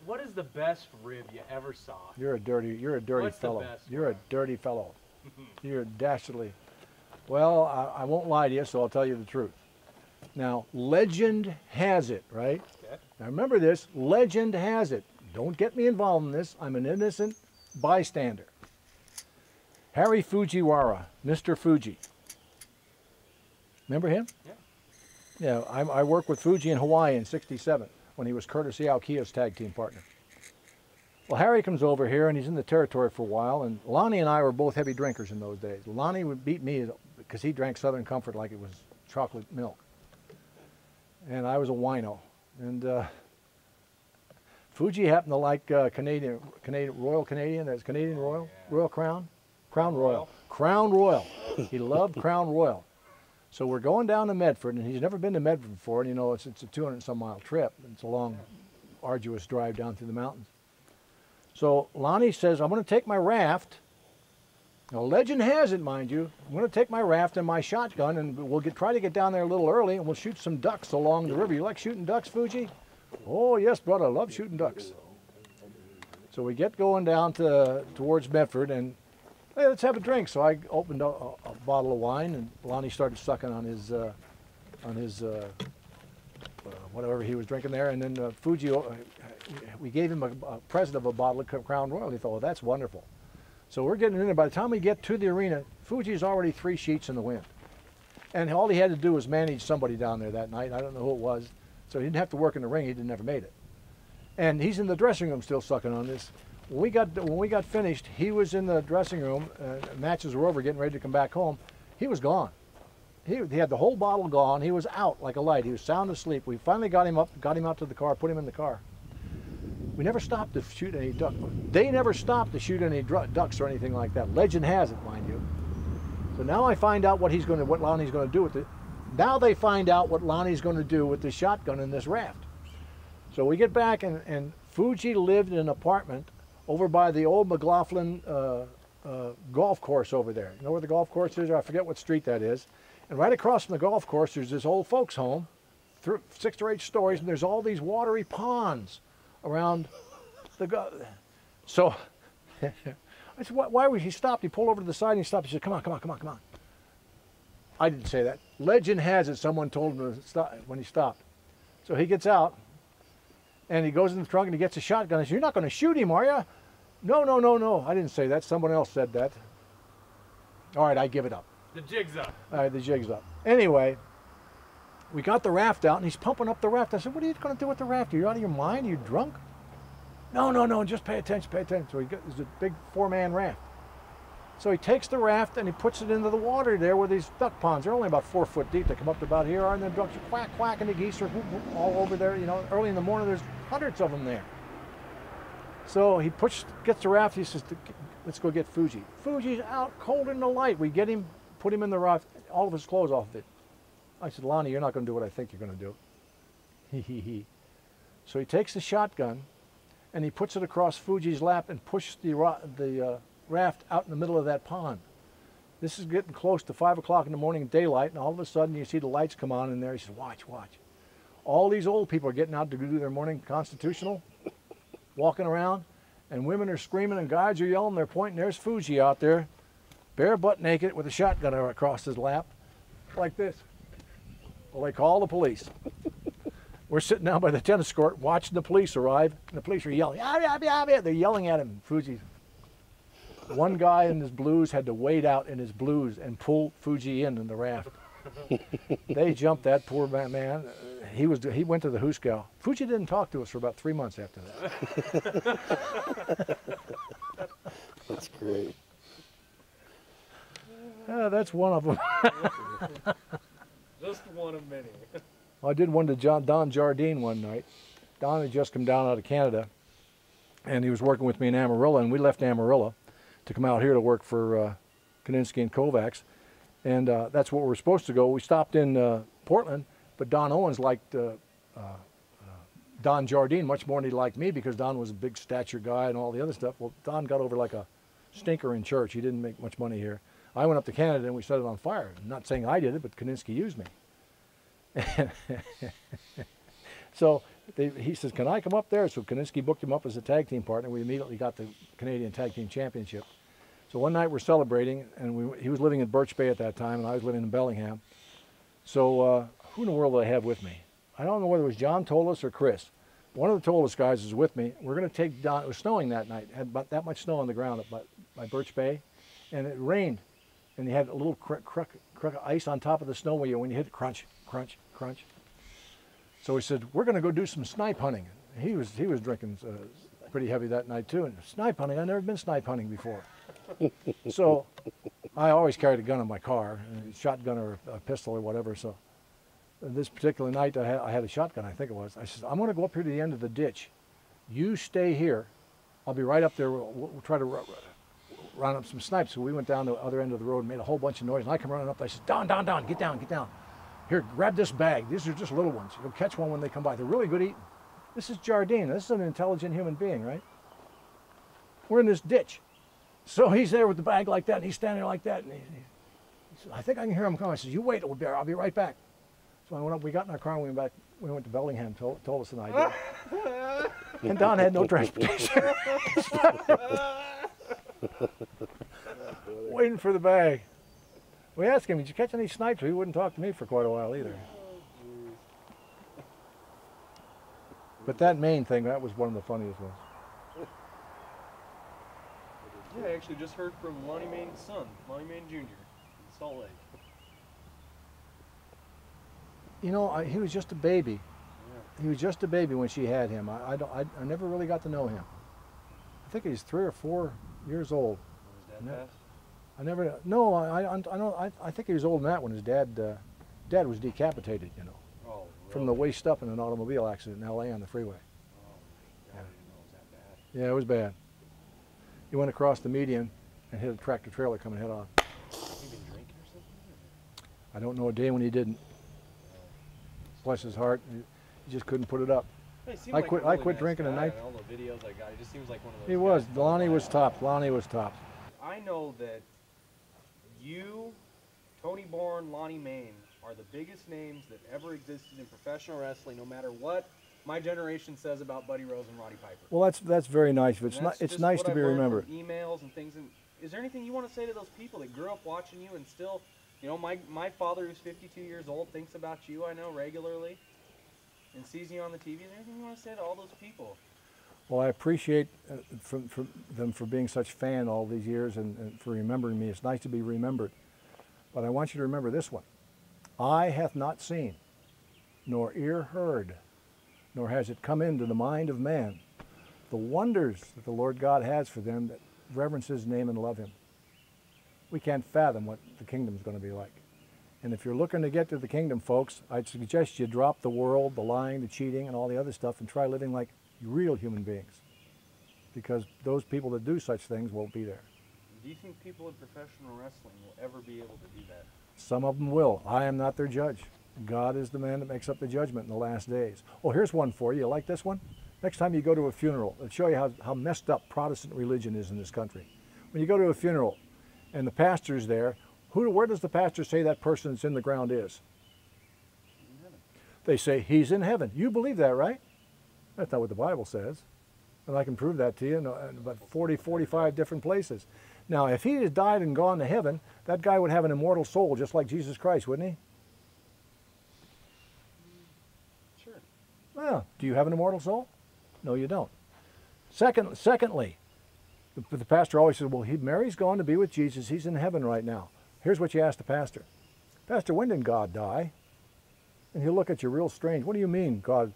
What is the best rib you ever saw? You're a dirty What's fellow. The best You're one? a dirty fellow. You're dastardly. Well, I won't lie to you, so I'll tell you the truth. Now, legend has it, right? Okay. Now remember this, legend has it. Don't get me involved in this. I'm an innocent bystander. Harry Fujiwara, Mr. Fuji. Remember him? Yeah. Yeah, I worked with Fuji in Hawaii in '67 when he was Curtis Aokia's tag team partner. Well, Harry comes over here and he's in the territory for a while, and Lonnie and I were both heavy drinkers in those days. Lonnie would beat me because he drank Southern Comfort like it was chocolate milk. And I was a wino. And Fuji happened to like Canadian Royal Canadian, that's Canadian Royal, yeah. Royal Crown, Crown Royal. Crown Royal. He loved Crown Royal. So we're going down to Medford, and he's never been to Medford before, and you know, it's a 200-some mile trip. It's a long, arduous drive down through the mountains. So Lonnie says, I'm going to take my raft. Now, legend has it, mind you, I'm going to take my raft and my shotgun, and we'll try to get down there a little early, and we'll shoot some ducks along the river. You like shooting ducks, Fuji? Oh, yes, brother, I love shooting ducks. So we get going down towards Medford, and Hey, let's have a drink. So I opened a bottle of wine, and Lonnie started sucking on his whatever he was drinking there. And then Fuji, we gave him a present of a bottle of Crown Royal. He thought, well, that's wonderful. So we're getting in there. By the time we get to the arena, Fuji's already 3 sheets in the wind. And all he had to do was manage somebody down there that night. I don't know who it was. So he didn't have to work in the ring. He never made it. And he's in the dressing room still sucking on this. When we got finished, he was in the dressing room. Matches were over, getting ready to come back home. He was gone. He had the whole bottle gone. He was out like a light. He was sound asleep. We finally got him up, got him out to the car, put him in the car. We never stopped to shoot any ducks. They never stopped to shoot any ducks or anything like that. Legend has it, mind you. So now I find out what Lonnie's going to do with it. Now they find out what Lonnie's going to do with the shotgun in this raft. So we get back, and Fuji lived in an apartment over by the old McLaughlin golf course over there. You know where the golf course is? I forget what street that is. And right across from the golf course, there's this old folks' home, 6 or 8 stories, and there's all these watery ponds around the. So I said, why was he stopped? He pulled over to the side and he stopped. He said, come on, come on, come on, come on. I didn't say that. Legend has it someone told him to stop when he stopped. So he gets out and he goes in the trunk and he gets a shotgun. I said, you're not going to shoot him, are you? No, no, no, no. I didn't say that. Someone else said that. All right, I give it up. The jig's up. All right, the jig's up. Anyway, we got the raft out and he's pumping up the raft. I said, what are you going to do with the raft? Are you out of your mind? Are you drunk? No, no, no, just pay attention, pay attention. So there's a big 4-man raft. So he takes the raft and he puts it into the water there where these duck ponds. They're only about 4 foot deep. They come up to about here, and the ducks are quack, quack, and the geese are whoop, whoop, all over there. You know, early in the morning, there's hundreds of them there. So he gets the raft. He says, let's go get Fuji. Fuji's out cold in the light. We get him, put him in the raft, all of his clothes off of it. I said, Lonnie, you're not going to do what I think you're going to do. He, he, he. So he takes the shotgun and he puts it across Fuji's lap and pushes the raft out in the middle of that pond. This is getting close to 5 o'clock in the morning, daylight, and all of a sudden you see the lights come on in there. He says, watch, watch. All these old people are getting out to do their morning constitutional, walking around, and women are screaming and guys are yelling. They're pointing. There's Fuji out there, bare butt naked with a shotgun across his lap, like this. Well, they call the police. We're sitting down by the tennis court watching the police arrive, and the police are yelling. Ah, ah, ah, ah. They're yelling at him. Fuji. One guy in his blues had to wade out in his blues and pull Fuji in the raft. They jumped that poor man. He went to the Huskow. Fuji didn't talk to us for about 3 months after that. That's great. That's one of them. Just one of many. I did one to Don Jardine one night. Don had just come down out of Canada, and he was working with me in Amarillo, and we left Amarillo to come out here to work for Kaninsky and Kovacs, and that's where we were supposed to go. We stopped in Portland, but Don Owens liked Don Jardine much more than he liked me because Don was a big stature guy and all the other stuff. Well, Don got over like a stinker in church. He didn't make much money here. I went up to Canada and we set it on fire. I'm not saying I did it, but Kaninsky used me. So he says, can I come up there? So Kaninsky booked him up as a tag team partner. We immediately got the Canadian Tag Team Championship. So one night we're celebrating, and he was living in Birch Bay at that time, and I was living in Bellingham. So who in the world did I have with me? I don't know whether it was John Tolis or Chris. One of the Tolis guys was with me. We're going to take Don. It was snowing that night. It had about that much snow on the ground by Birch Bay, and it rained. And he had a little crook of ice on top of the snow where when you hit it, crunch, crunch, crunch. So he said, we're going to go do some snipe hunting. He was drinking pretty heavy that night too. And snipe hunting, I've never been snipe hunting before. So I always carried a gun in my car, a shotgun or a pistol or whatever. So this particular night I had a shotgun, I think it was. I said, I'm going to go up here to the end of the ditch. You stay here. I'll be right up there. We'll try to round up some snipes. So we went down to the other end of the road and made a whole bunch of noise. And I come running up. I said, Don, get down, get down. Here, grab this bag. These are just little ones. You'll catch one when they come by. They're really good eating. This is Jardine. This is an intelligent human being, right? We're in this ditch. So he's there with the bag like that, and he's standing there like that. And he said, I think I can hear him coming. I said, you wait, I'll be right back. So I went up, we got in our car, and we went back. We went to Bellingham, told us an idea. And Don had no transportation. for the bag. We asked him, did you catch any snipes? He wouldn't talk to me for quite a while either. But that Maine thing, that was one of the funniest ones. Yeah, I actually just heard from Lonnie Maine's son, Lonnie Maine Jr. in Salt Lake. You know, he was just a baby. Yeah. He was just a baby when she had him. I never really got to know him. I think he's 3 or 4 years old. When his dad passed? I never. No, I think he was older than that when his dad was decapitated. You know, Oh, really? from the waist up in an automobile accident in L.A. on the freeway. Oh, my God, I didn't know it was that bad. Yeah, it was bad. He went across the median and hit a tractor trailer coming head on. He been drinking or something? I don't know a day when he didn't. Bless his heart, he just couldn't put it up. He seemed I like quit- a really I quit nice drinking guy, at night. and all the videos I got, he just seems like one of those He was. guys. Lonnie was top. Lonnie was top. I know that you, Tony Bourne, Lonnie Maine, are the biggest names that ever existed in professional wrestling, no matter what my generation says about Buddy Rose and Roddy Piper. Well, that's very nice. It's And not. that's It's just nice what to I've be learned remembered. from emails and things. And is there anything you want to say to those people that grew up watching you and still, you know, my father who's 52 years old thinks about you, I know, regularly, and sees you on the TV. Is there anything you want to say to all those people? Well, I appreciate from them for being such fan all these years and for remembering me. It's nice to be remembered. But I want you to remember this one. Eye hath not seen, nor ear heard, nor has it come into the mind of man, the wonders that the Lord God has for them that reverence his name and love him. We can't fathom what the kingdom's going to be like. And if you're looking to get to the kingdom, folks, I'd suggest you drop the world, the lying, the cheating, and all the other stuff and try living like real human beings. Because those people that do such things won't be there. Do you think people in professional wrestling will ever be able to do that? Some of them will. I am not their judge. God is the man that makes up the judgment in the last days. Oh, here's one for you. You like this one? Next time you go to a funeral, it'll show you how messed up Protestant religion is in this country. When you go to a funeral and the pastor's there, where does the pastor say that person that's in the ground is? In heaven. They say, he's in heaven. You believe that, right? That's not what the Bible says. And I can prove that to you in about 40, 45 different places. Now, if he had died and gone to heaven, that guy would have an immortal soul just like Jesus Christ, wouldn't he? Sure. Well, do you have an immortal soul? No, you don't. Secondly, the pastor always says, well, Mary's gone to be with Jesus. He's in heaven right now. Here's what you ask the pastor. Pastor, when did God die? And he'll look at you real strange. What do you mean, God's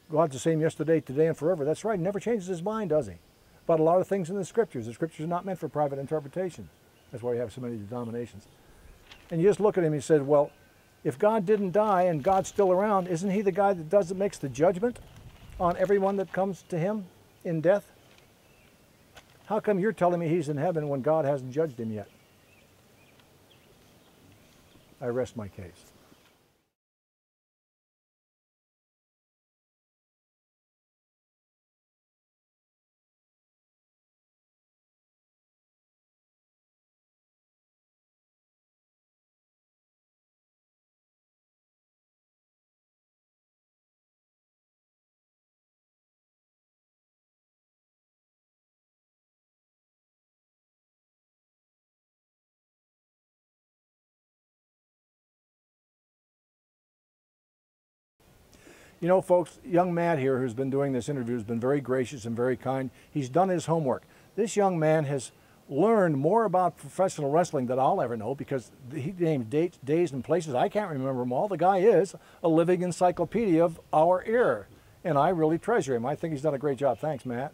the same yesterday, today, and forever? That's right. He never changes his mind, does he? About a lot of things in the Scriptures. The Scriptures are not meant for private interpretation. That's why you have so many denominations. And you just look at him and he says, well, if God didn't die and God's still around, isn't he the guy that makes the judgment on everyone that comes to him in death? How come you're telling me he's in heaven when God hasn't judged him yet? I rest my case. You know, folks, young Matt here, who's been doing this interview, has been very gracious and very kind. He's done his homework. This young man has learned more about professional wrestling than I'll ever know because he named dates, days, and places. I can't remember them all. The guy is a living encyclopedia of our era, and I really treasure him. I think he's done a great job. Thanks, Matt.